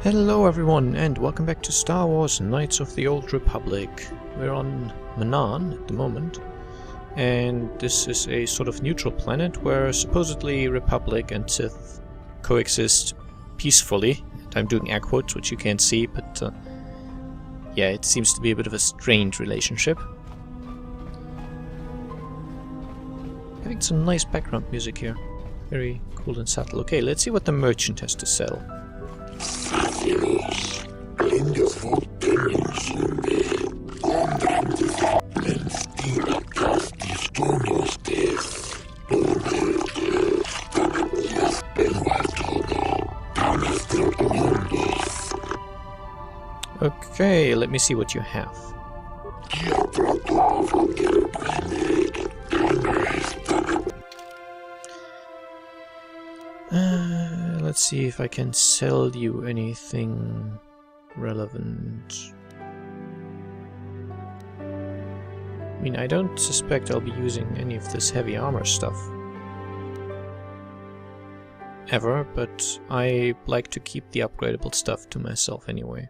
Hello everyone, and welcome back to Star Wars Knights of the Old Republic. We're on Manaan at the moment, and this is a sort of neutral planet where supposedly Republic and Sith coexist peacefully. And I'm doing air quotes, which you can't see, but yeah, it seems to be a bit of a strained relationship. Having some nice background music here. Very cool and subtle. Okay, let's see what the merchant has to sell. Okay, let me see what you have. Let's see if I can sell you anything relevant. I mean, I don't suspect I'll be using any of this heavy armor stuff ever, but I like to keep the upgradable stuff to myself anyway.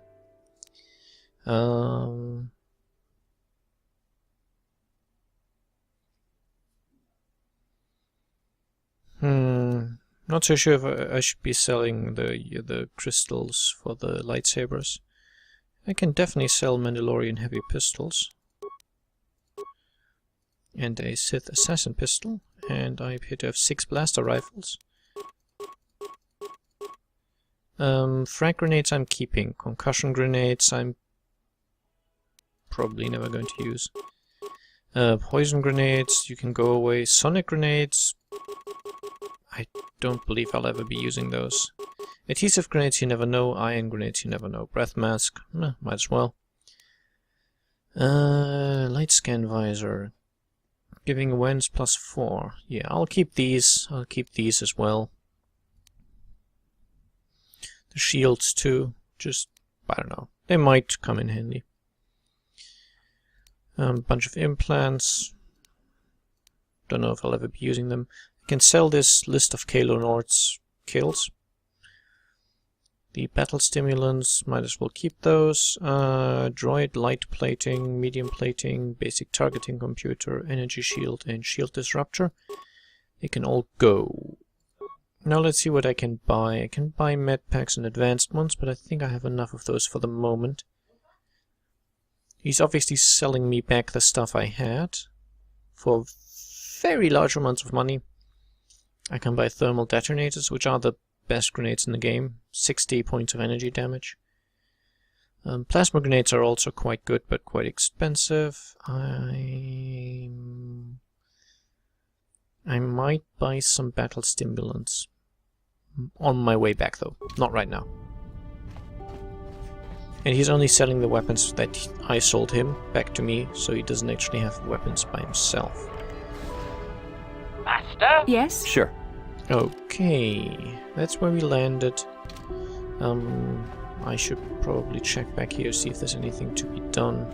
Not so sure if I should be selling the crystals for the lightsabers. I can definitely sell Mandalorian heavy pistols. And a Sith assassin pistol. And I appear to have 6 blaster rifles. Frag grenades I'm keeping. Concussion grenades I'm probably never going to use. Poison grenades, you can go away. Sonic grenades, I don't believe I'll ever be using those. Adhesive grenades, you never know. Iron grenades, you never know. Breath mask, might as well. Light scan visor, giving awareness +4. Yeah, I'll keep these. I'll keep these as well. The shields too. Just, I don't know. They might come in handy. Bunch of implants. Don't know if I'll ever be using them. I can sell this list of Kalo Nord's kills. The battle stimulants, might as well keep those. Droid light plating, medium plating, basic targeting computer, energy shield, and shield disruptor. They can all go. Now let's see what I can buy. I can buy med packs and advanced ones, but I think I have enough of those for the moment. He's obviously selling me back the stuff I had for very large amounts of money. I can buy thermal detonators, which are the best grenades in the game. 60 points of energy damage. Plasma grenades are also quite good, but quite expensive. I might buy some battle stimulants. On my way back, though. Not right now. And he's only selling the weapons that I sold him back to me, so he doesn't actually have weapons by himself. Master? Yes? Sure. Okay, that's where we landed. I should probably check back here, see if there's anything to be done.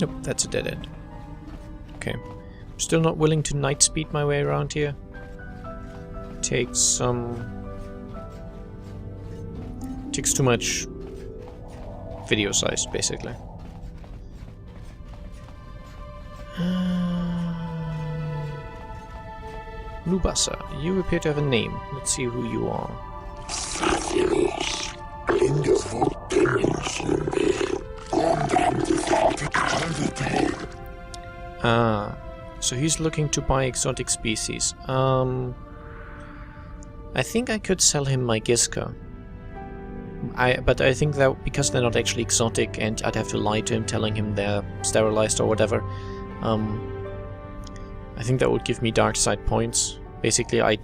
Nope, that's a dead end. Okay. Still not willing to night speed my way around here. Takes too much video size, basically. Nubasa, you appear to have a name. Let's see who you are. Ah, so he's looking to buy exotic species. I think I could sell him my Giska. But I think that because they're not actually exotic and I'd have to lie to him telling him they're sterilized or whatever, I think that would give me dark side points. Basically, I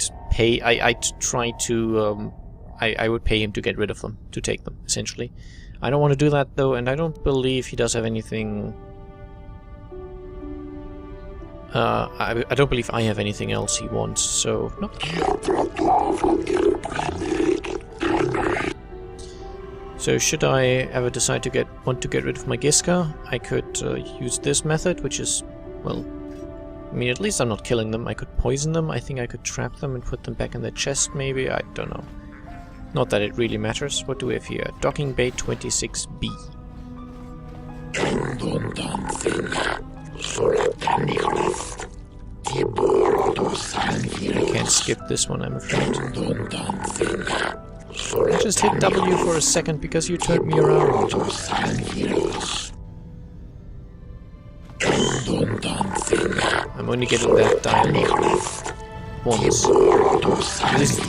would pay him to get rid of them, to take them, essentially. I don't want to do that though, and I don't believe he does have anything... I don't believe I have anything else he wants, so... Nope. So should I ever decide to want to get rid of my Giska, I could use this method, which is, well, I mean, at least I'm not killing them. I could poison them. I think I could trap them and put them back in their chest, maybe. I don't know. Not that it really matters. What do we have here? Docking Bay 26B. I can't skip this one, I'm afraid. I just hit W for a second because you turned me around. I'm only getting that dialogue once.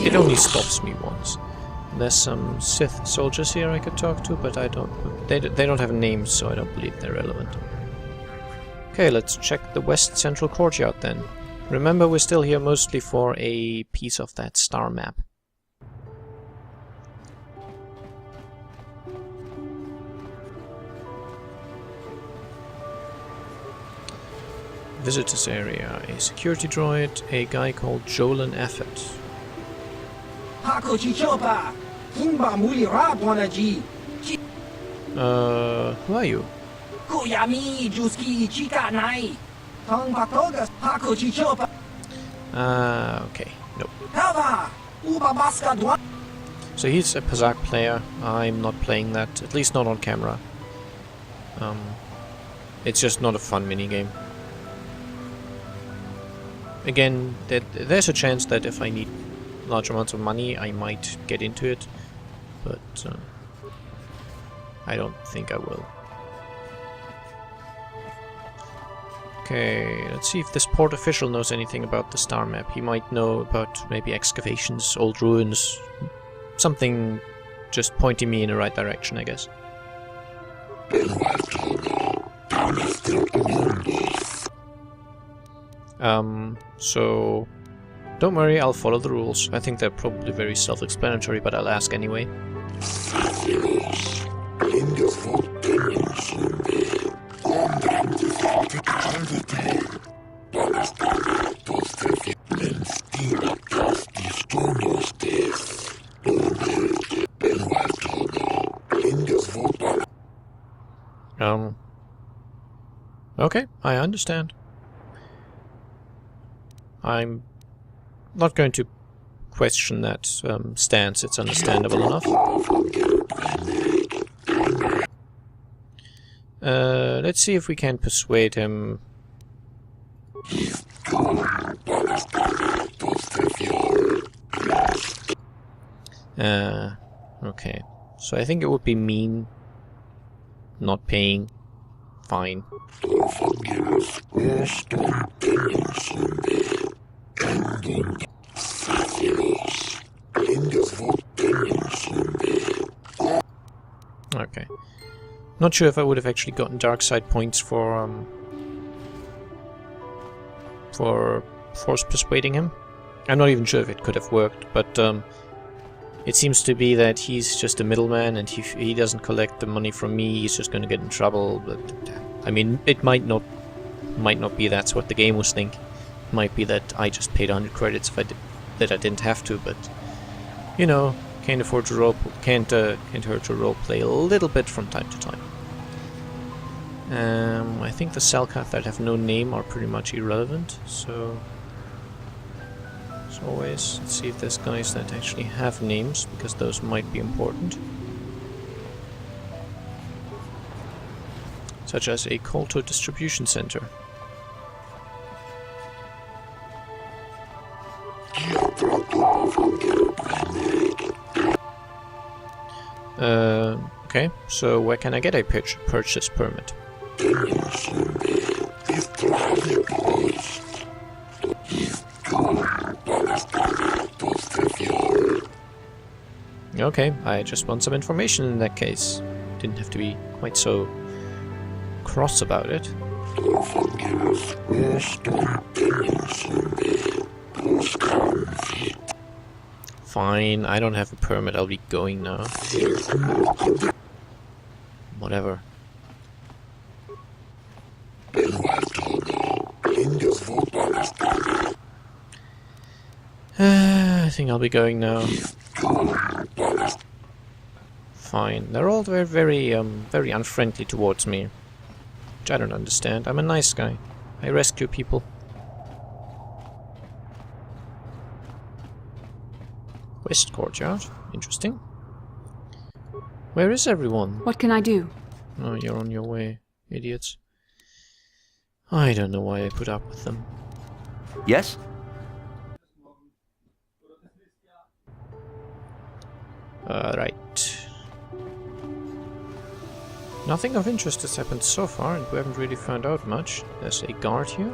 It only stops me once. There's some Sith soldiers here I could talk to, but I don't. They don't have names, so I don't believe they're relevant. Okay, let's check the West Central Courtyard then. Remember, we're still here mostly for a piece of that star map. Visitors area, a security droid, a guy called Jolan Affet. Who are you? Okay, nope. So he's a Pazak player. I'm not playing that, at least not on camera. It's just not a fun minigame. Again, there's a chance that if I need large amounts of money, I might get into it, but I don't think I will. Okay, let's see if this port official knows anything about the star map. He might know about maybe excavations, old ruins, something just pointing me in the right direction, I guess. So don't worry, I'll follow the rules. I think they're probably very self-explanatory, but I'll ask anyway. Okay, I understand. I'm not going to question that stance, it's understandable enough. Let's see if we can persuade him. Okay. So I think it would be mean not paying. Fine. Okay. Not sure if I would have actually gotten dark side points for force persuading him. I'm not even sure if it could have worked, but it seems to be that he's just a middleman, and he doesn't collect the money from me. He's just going to get in trouble. But I mean, it might not be that's what the game was thinking. It might be that I just paid 100 credits if I didn't have to. But you know, can't hurt to roleplay a little bit from time to time. I think the Selkath that have no name are pretty much irrelevant. So as always, let's see if there's guys that actually have names, because those might be important. Such as a Kolto distribution center. Okay, so where can I get a purchase permit? Okay, I just want some information in that case. Didn't have to be quite so cross about it. Fine, I don't have a permit, I'll be going now. Whatever. I think I'll be going now. fine. They're all very unfriendly towards me. Which I don't understand. I'm a nice guy. I rescue people. West Courtyard. Interesting. Where is everyone? What can I do? Oh, you're on your way, idiots. I don't know why I put up with them. Yes? Right. Nothing of interest has happened so far, and we haven't really found out much. There's a guard here.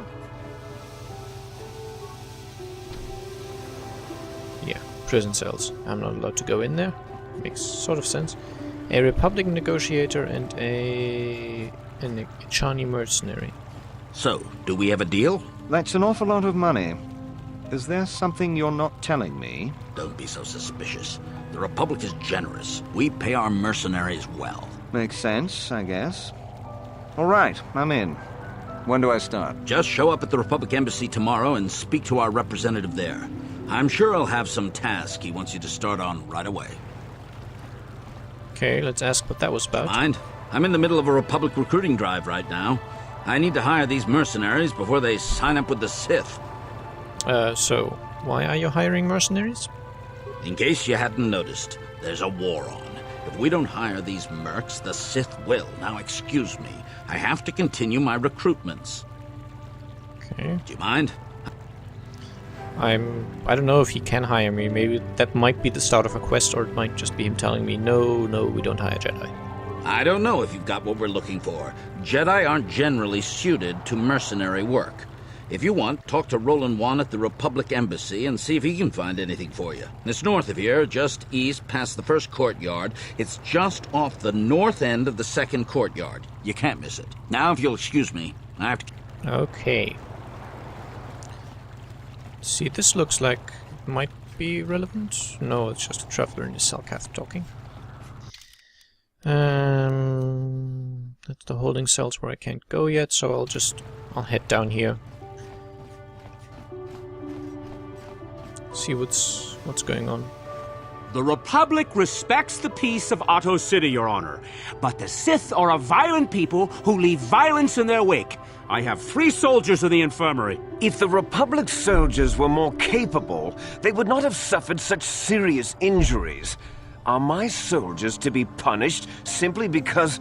Yeah, prison cells. I'm not allowed to go in there. Makes sort of sense. A Republic negotiator and a Chani mercenary. So, do we have a deal? That's an awful lot of money. Is there something you're not telling me? Don't be so suspicious. The Republic is generous. We pay our mercenaries well. Makes sense, I guess. All right, I'm in. When do I start? Just show up at the Republic Embassy tomorrow and speak to our representative there. I'm sure he'll have some task he wants you to start on right away. Okay, let's ask what that was about. Mind? I'm in the middle of a Republic recruiting drive right now. I need to hire these mercenaries before they sign up with the Sith. So, why are you hiring mercenaries? In case you hadn't noticed, there's a war on. If we don't hire these mercs, the Sith will. Now, excuse me. I have to continue my recruitments. Okay. Do you mind? I don't know if he can hire me. Maybe that might be the start of a quest, or it might just be him telling me, no, we don't hire Jedi. I don't know if you've got what we're looking for. Jedi aren't generally suited to mercenary work. If you want, talk to Roland Wan at the Republic Embassy and see if he can find anything for you. It's north of here, just east past the first courtyard. It's just off the north end of the second courtyard. You can't miss it. Now, if you'll excuse me, I have to... Okay. See, this looks like it might be relevant. No, it's just a traveler in the Selkath talking. That's the holding cells where I can't go yet, so I'll head down here. See what's going on. The Republic respects the peace of Otto City, Your Honor. But the Sith are a violent people who leave violence in their wake. I have 3 soldiers in the infirmary. If the Republic soldiers were more capable, they would not have suffered such serious injuries. Are my soldiers to be punished simply because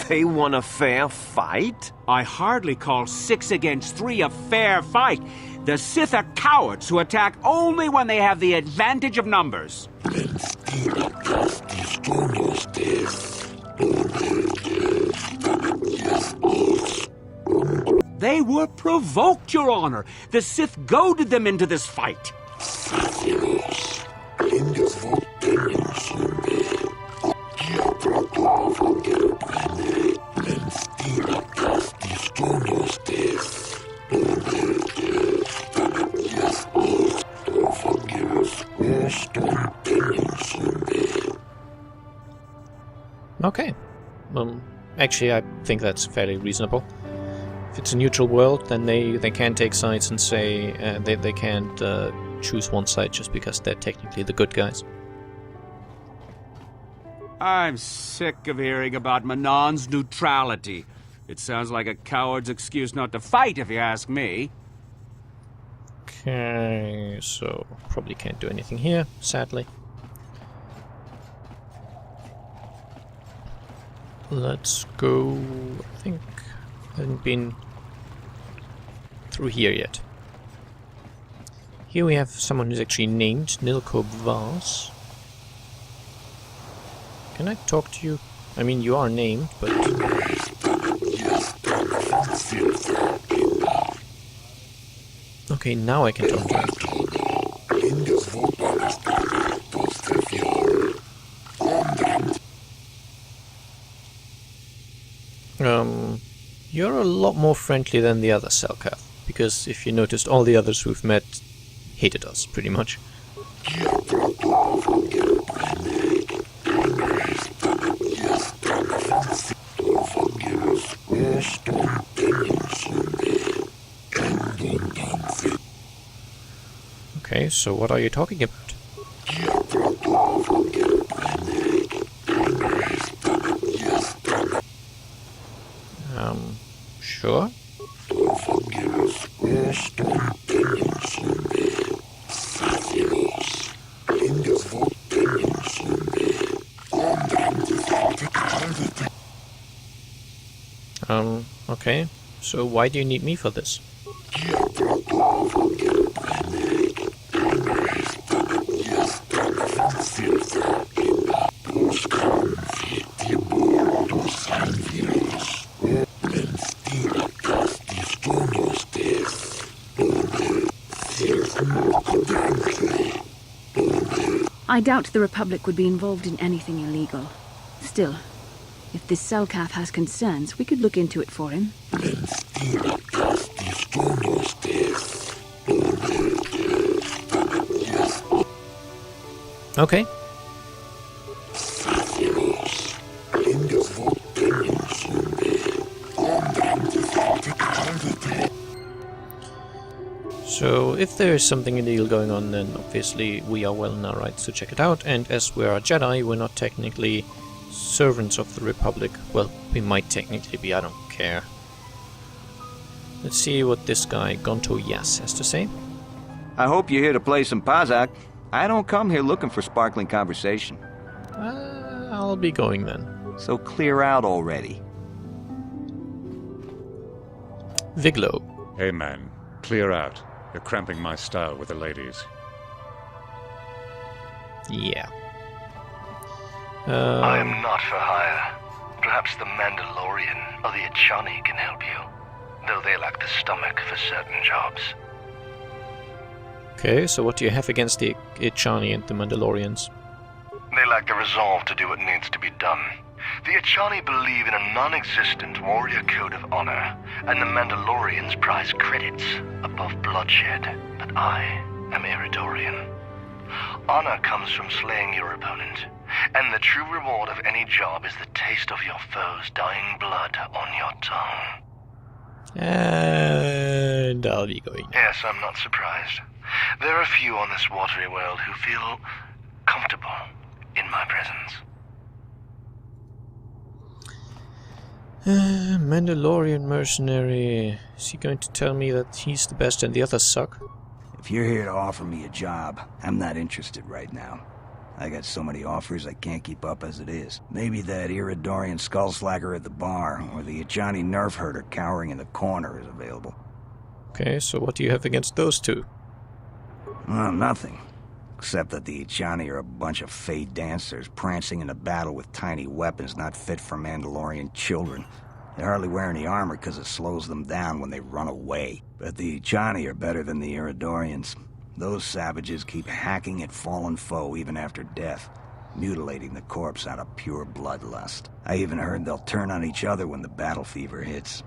they won a fair fight? I hardly call 6 against 3 a fair fight. The Sith are cowards who attack only when they have the advantage of numbers. They were provoked, Your Honor. The Sith goaded them into this fight. Okay. Actually, I think that's fairly reasonable. If it's a neutral world, then they can take sides and say they can't choose one side just because they're technically the good guys. I'm sick of hearing about Manon's neutrality. It sounds like a coward's excuse not to fight, if you ask me. Okay, so probably can't do anything here, sadly. Let's go. I think I haven't been through here yet. Here we have someone who's actually named Nilko Vars. Can I talk to you? I mean, you are named, but... Okay, now I can talk to you. You're a lot more friendly than the other Selkath, because if you noticed, all the others we've met hated us, pretty much. Okay, so what are you talking about? Sure. Okay. So why do you need me for this? I doubt the Republic would be involved in anything illegal. Still, if this Selkath has concerns, we could look into it for him. Okay. So, if there is something illegal going on, then obviously we are well in our rights to check it out, and as we're a Jedi, we're not technically servants of the Republic. Well, we might technically be, I don't care. Let's see what this guy, Gonto Yas, has to say. I hope you're here to play some Pazak. I don't come here looking for sparkling conversation. I'll be going then. So clear out already. Viglo. Hey man, clear out. You're cramping my style with the ladies. Yeah. I am not for hire. Perhaps the Mandalorian or the Ichani can help you, though they lack the stomach for certain jobs. Okay, so what do you have against the Ichani and the Mandalorians? They lack the resolve to do what needs to be done. The Ichani believe in a non-existent warrior code of honor, and the Mandalorians prize credits above bloodshed. But I am Iridorian. Honor comes from slaying your opponent, and the true reward of any job is the taste of your foe's dying blood on your tongue. And I'll be going. Yes, I'm not surprised. There are few on this watery world who feel comfortable in my presence. Mandalorian mercenary. Is he going to tell me that he's the best and the others suck? If you're here to offer me a job, I'm not interested right now. I got so many offers I can't keep up as it is. Maybe that Iridorian skullslacker at the bar, or the Ichani nerf herder cowering in the corner is available. Okay, so what do you have against those two? Well, nothing. Except that the Ichani are a bunch of fey dancers prancing in a battle with tiny weapons not fit for Mandalorian children. They hardly wear any armor because it slows them down when they run away. But the Ichani are better than the Iridorians. Those savages keep hacking at fallen foe even after death, mutilating the corpse out of pure bloodlust. I even heard they'll turn on each other when the battle fever hits.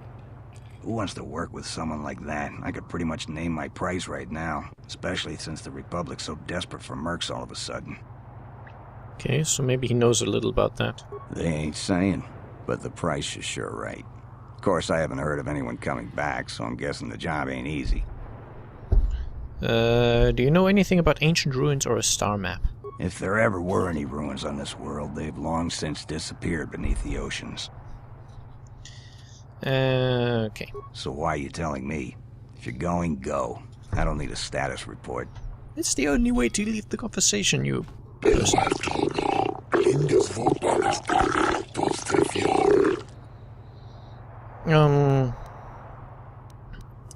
Who wants to work with someone like that? I could pretty much name my price right now, especially since the Republic's so desperate for mercs all of a sudden. Okay, so maybe he knows a little about that. They ain't saying, but the price is sure right. Of course, I haven't heard of anyone coming back, so I'm guessing the job ain't easy. Do you know anything about ancient ruins or a star map? If there ever were any ruins on this world, they've long since disappeared beneath the oceans. Okay. So why are you telling me? If you're going, go. I don't need a status report. It's the only way to leave the conversation, you person.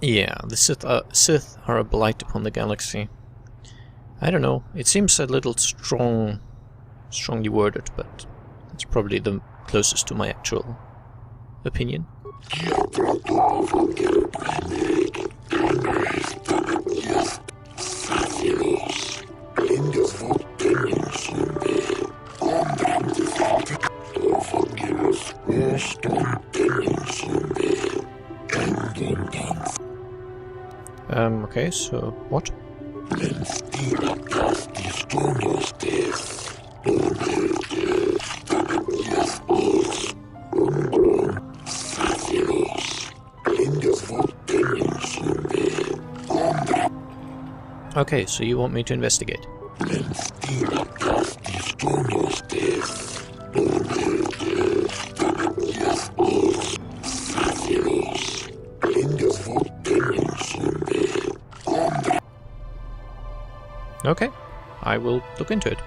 Yeah, the Sith are a blight upon the galaxy. I don't know, it seems a little strongly worded, but it's probably the closest to my actual opinion. Okay, so what? Okay, so you want me to investigate? Okay, I will look into it.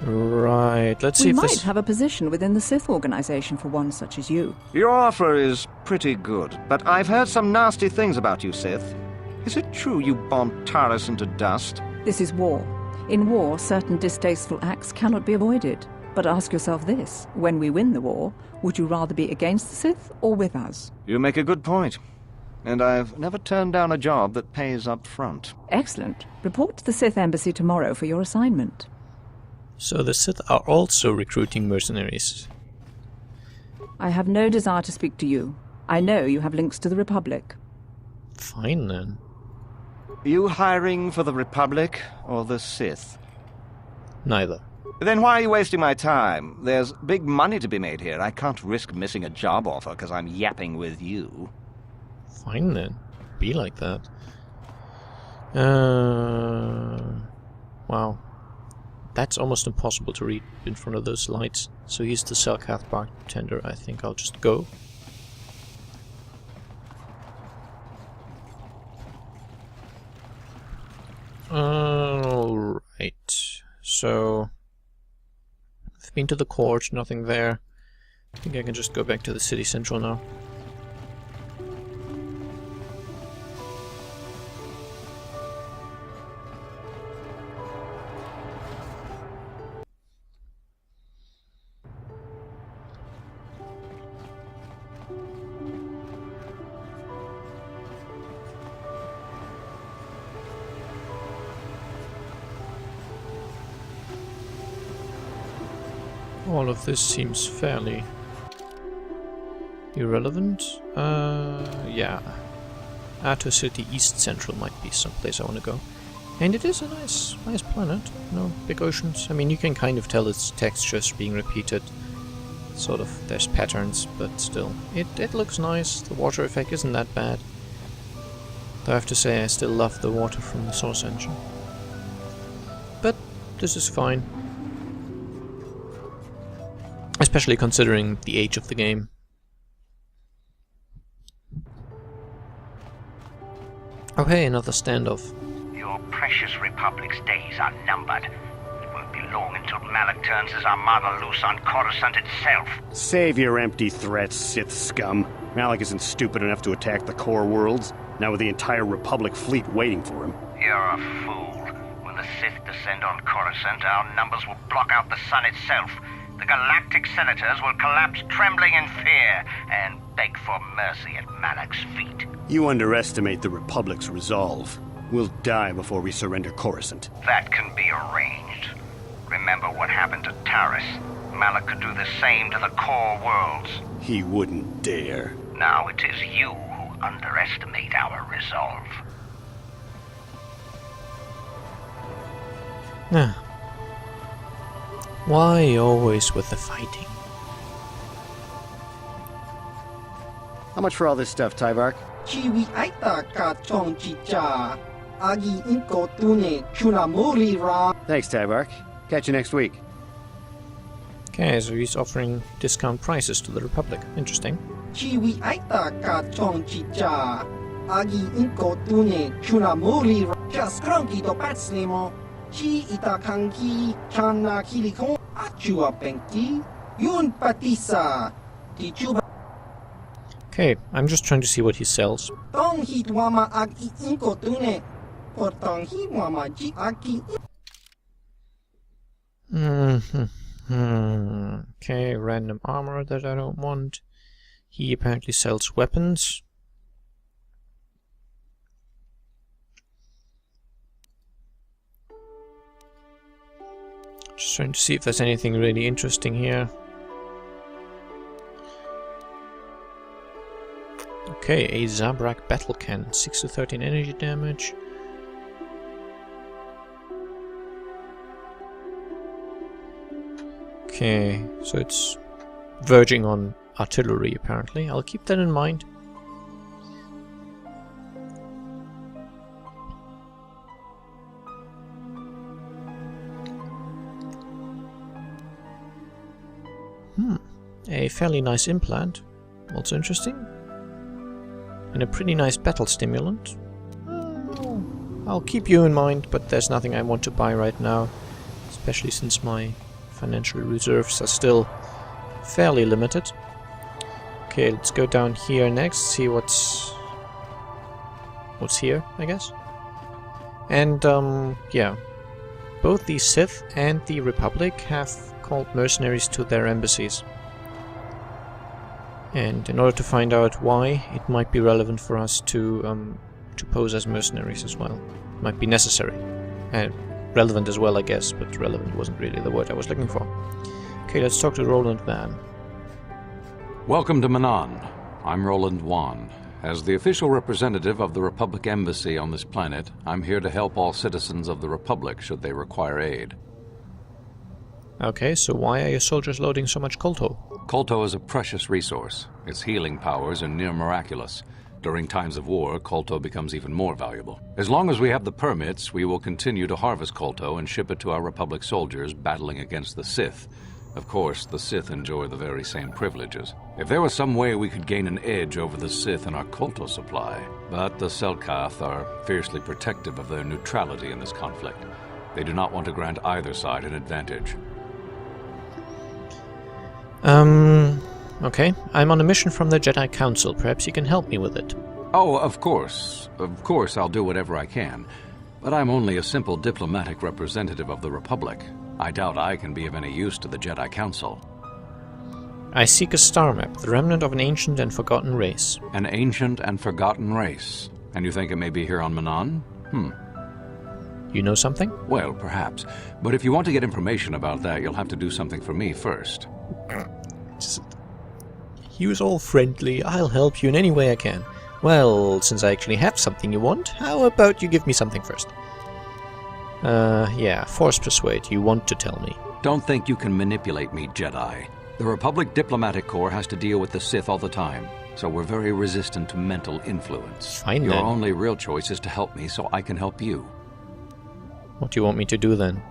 Right, let's see We if might this... have a position within the Sith organization for one such as you. Your offer is pretty good, but I've heard some nasty things about you, Sith. Is it true you bombed Taris into dust? This is war. In war, certain distasteful acts cannot be avoided. But ask yourself this, when we win the war, would you rather be against the Sith or with us? You make a good point. And I've never turned down a job that pays up front. Excellent. Report to the Sith Embassy tomorrow for your assignment. So the Sith are also recruiting mercenaries. I have no desire to speak to you. I know you have links to the Republic. Fine then. You hiring for the Republic or the Sith? Neither. Then why are you wasting my time? There's big money to be made here. I can't risk missing a job offer because I'm yapping with you. Fine then. Be like that. Wow. That's almost impossible to read in front of those lights. So he's the Selkath bartender. I think I'll just go. Alright. So... I've been to the court, nothing there. I think I can just go back to the city central now. All of this seems fairly irrelevant. Yeah. Ato City East Central might be someplace I want to go. And it is a nice planet. No big oceans. I mean, you can kind of tell its textures being repeated. Sort of, there's patterns, but still. It looks nice. The water effect isn't that bad. Though I have to say I still love the water from the Source engine. But this is fine. Especially considering the age of the game. Oh hey, another standoff. Your precious Republic's days are numbered. It won't be long until Malak turns his armada loose on Coruscant itself. Save your empty threats, Sith scum. Malak isn't stupid enough to attack the core worlds, now with the entire Republic fleet waiting for him. You're a fool. When the Sith descend on Coruscant, our numbers will block out the sun itself. The galactic senators will collapse trembling in fear and beg for mercy at Malak's feet. You underestimate the Republic's resolve. We'll die before we surrender Coruscant. That can be arranged. Remember what happened to Taris. Malak could do the same to the core worlds. He wouldn't dare. Now it is you who underestimate our resolve. Ah. Why always with the fighting? How much for all this stuff, Tyvark? Thanks, Tyvark. Catch you next week. Okay, so he's offering discount prices to the Republic. Interesting. Okay, I'm just trying to see what he sells. Okay, random armor that I don't want. He apparently sells weapons. Just trying to see if there's anything really interesting here. Okay, a Zabrak battle cannon, 6 to 13 energy damage. Okay, so it's verging on artillery apparently. I'll keep that in mind. a fairly nice implant. Also interesting. And a pretty nice battle stimulant. I'll keep you in mind, but there's nothing I want to buy right now. Especially since my financial reserves are still fairly limited. Okay, let's go down here next, see what's here, I guess. And, yeah. Both the Sith and the Republic have called mercenaries to their embassies. And in order to find out why, it might be relevant for us to pose as mercenaries as well. Might be necessary. And relevant as well, I guess, but relevant wasn't really the word I was looking for. Okay, let's talk to Roland Van. Welcome to Manan. I'm Roland Wan. As the official representative of the Republic Embassy on this planet, I'm here to help all citizens of the Republic should they require aid. Okay, so why are your soldiers loading so much Kolto? Kolto is a precious resource. Its healing powers are near miraculous. During times of war, Kolto becomes even more valuable. As long as we have the permits, we will continue to harvest Kolto and ship it to our Republic soldiers battling against the Sith. Of course, the Sith enjoy the very same privileges. If there was some way we could gain an edge over the Sith in our Kolto supply, but the Selkath are fiercely protective of their neutrality in this conflict. They do not want to grant either side an advantage. Okay. I'm on a mission from the Jedi Council. Perhaps you can help me with it. Oh, of course. Of course I'll do whatever I can. But I'm only a simple diplomatic representative of the Republic. I doubt I can be of any use to the Jedi Council. I seek a star map, the remnant of an ancient and forgotten race. An ancient and forgotten race. And you think it may be here on Manan? You know something? Well, perhaps. But if you want to get information about that, you'll have to do something for me first. He was all friendly. I'll help you in any way I can. Well, since I actually have something you want, how about you give me something first? Yeah, force persuade. You want to tell me. Don't think you can manipulate me, Jedi. The Republic Diplomatic Corps has to deal with the Sith all the time, so we're very resistant to mental influence. Fine, Your then. only real choice is to help me so I can help you. What do you want me to do then?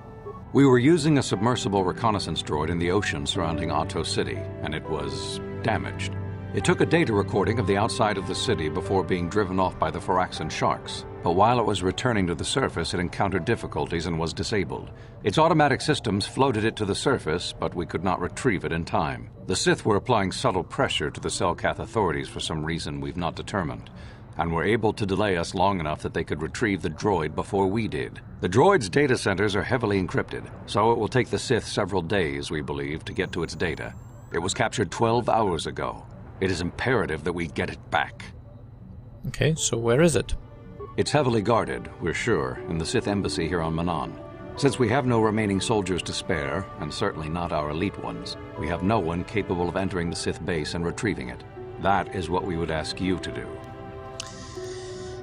We were using a submersible reconnaissance droid in the ocean surrounding Otto City, and it was damaged. It took a data recording of the outside of the city before being driven off by the Phyraxan sharks. But while it was returning to the surface, it encountered difficulties and was disabled. Its automatic systems floated it to the surface, but we could not retrieve it in time. The Sith were applying subtle pressure to the Selkath authorities for some reason we've not determined, and were able to delay us long enough that they could retrieve the droid before we did. The droid's data centers are heavily encrypted, so it will take the Sith several days, we believe, to get to its data. It was captured 12 hours ago. It is imperative that we get it back. Okay, so where is it? It's heavily guarded, we're sure, in the Sith embassy here on Manan. Since we have no remaining soldiers to spare, and certainly not our elite ones, we have no one capable of entering the Sith base and retrieving it. That is what we would ask you to do.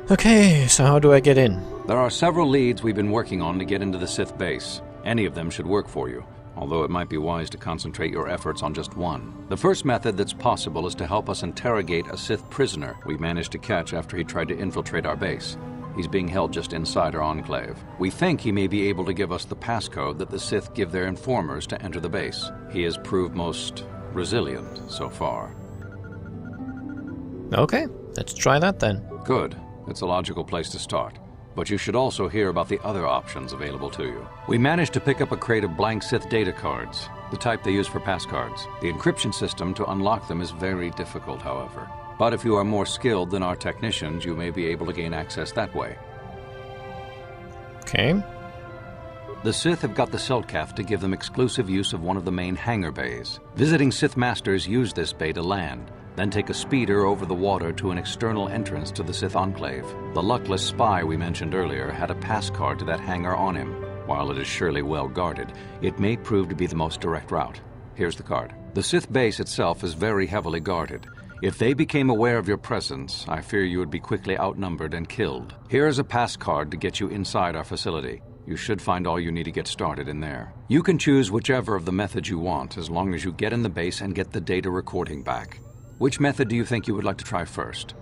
Okay, so how do I get in? There are several leads we've been working on to get into the Sith base. Any of them should work for you, although it might be wise to concentrate your efforts on just one. The first method that's possible is to help us interrogate a Sith prisoner we managed to catch after he tried to infiltrate our base. He's being held just inside our enclave. We think he may be able to give us the passcode that the Sith give their informers to enter the base. He has proved most resilient so far. Okay, let's try that then. Good. It's a logical place to start. But you should also hear about the other options available to you. We managed to pick up a crate of blank Sith data cards, the type they use for passcards. The encryption system to unlock them is very difficult, however. But if you are more skilled than our technicians, you may be able to gain access that way. Okay. The Sith have got the Selkath to give them exclusive use of one of the main hangar bays. Visiting Sith Masters use this bay to land, then take a speeder over the water to an external entrance to the Sith Enclave. The luckless spy we mentioned earlier had a passcard to that hangar on him. While it is surely well guarded, it may prove to be the most direct route. Here's the card. The Sith base itself is very heavily guarded. If they became aware of your presence, I fear you would be quickly outnumbered and killed. Here is a passcard to get you inside our facility. You should find all you need to get started in there. You can choose whichever of the methods you want, as long as you get in the base and get the data recording back. Which method do you think you would like to try first?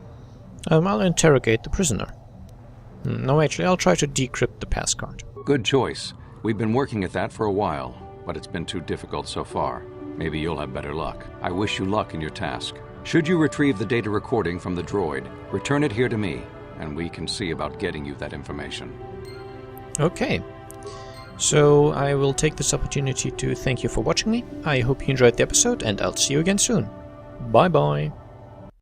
I'll interrogate the prisoner. No, actually, I'll try to decrypt the passcard. Good choice. We've been working at that for a while, but it's been too difficult so far. Maybe you'll have better luck. I wish you luck in your task. Should you retrieve the data recording from the droid, return it here to me, and we can see about getting you that information. Okay. So I will take this opportunity to thank you for watching me. I hope you enjoyed the episode, and I'll see you again soon. Bye bye.